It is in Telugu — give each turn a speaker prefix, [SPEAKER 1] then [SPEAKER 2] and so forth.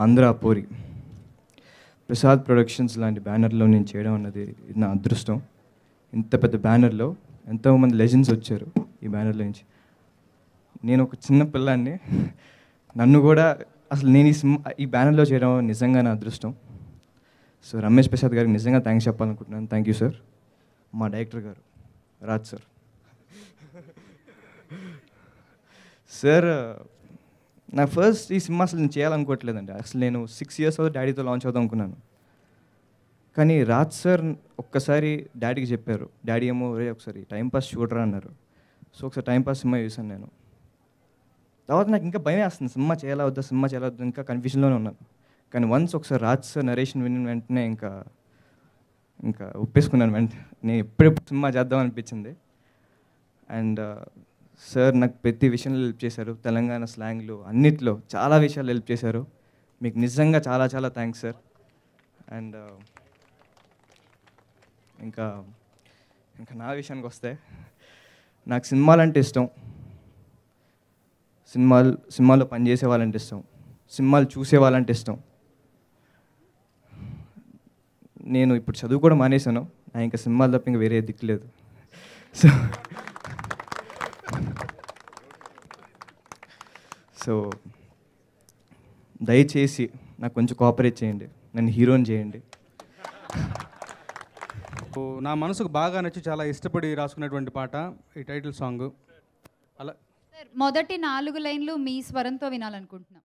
[SPEAKER 1] ఆంధ్ర పూరి ప్రసాద్ ప్రొడక్షన్స్ లాంటి బ్యానర్లో నేను చేయడం అన్నది ఇది నా అదృష్టం. ఇంత పెద్ద బ్యానర్లో ఎంతోమంది లెజెండ్స్ వచ్చారు ఈ బ్యానర్లో నుంచి. నేను ఒక చిన్న పిల్లాన్ని, నన్ను కూడా అసలు నేను ఈ బ్యానర్లో చేయడం నిజంగా నా అదృష్టం. సో రమేష్ ప్రసాద్ గారికి నిజంగా థ్యాంక్స్ చెప్పాలనుకుంటున్నాను. Thank you sir. మా డైరెక్టర్ గారు రాజ్ సార్. సార్ నా ఫస్ట్ ఈ సినిమా అసలు నేను చేయాలనుకోవట్లేదండి. అసలు నేను 6 years డాడీతో లాంచ్ అవుదాం అనుకున్నాను. కానీ రాజ్ సార్ ఒక్కసారి డాడీకి చెప్పారు. డాడీ ఏమో రే ఒకసారి టైంపాస్ చూడరా అన్నారు. సో ఒకసారి టైంపాస్ సినిమా చూసాను నేను. తర్వాత నాకు ఇంకా భయం వేస్తుంది, సినిమా చేయాలా వద్దా, సినిమా చేయాలా వద్దా, ఇంకా కన్ఫ్యూజన్లోనే ఉన్నాను. కానీ వన్స్ ఒకసారి రాజ్ సార్ నరేషన్ విన్న వెంటనే ఇంకా ఒప్పేసుకున్నాను. నేను ఎప్పుడెప్పుడు సినిమా చేద్దాం అనిపించింది. అండ్ సార్ నాకు ప్రతి విషయంలో హెల్ప్ చేశారు. తెలంగాణ స్లాంగ్లో అన్నిట్లో చాలా విషయాలు హెల్ప్ చేశారు. మీకు నిజంగా చాలా చాలా థ్యాంక్స్ సార్. అండ్ ఇంకా నా విషయానికి వస్తే, నాకు సినిమాలు అంటే ఇష్టం. సినిమాలో పనిచేసే వాళ్ళంటే ఇష్టం. సినిమాలు చూసే వాళ్ళంటే ఇష్టం. నేను ఇప్పుడు చదువు కూడా మానేశాను. నాకు ఇంకా సినిమాలు తప్ప ఇంకా వేరే దిక్కు లేదు. సో దయచేసి నాకు కొంచెం కోఆపరేట్ చేయండి, నన్ను హీరోని చేయండి.
[SPEAKER 2] నా మనసుకు బాగా నచ్చి చాలా ఇష్టపడి రాసుకున్నటువంటి పాట ఈ టైటిల్ సాంగ్. అలా
[SPEAKER 3] మొదటి 4 లైన్లు మీ స్వరంతో వినాలనుకుంటున్నాం.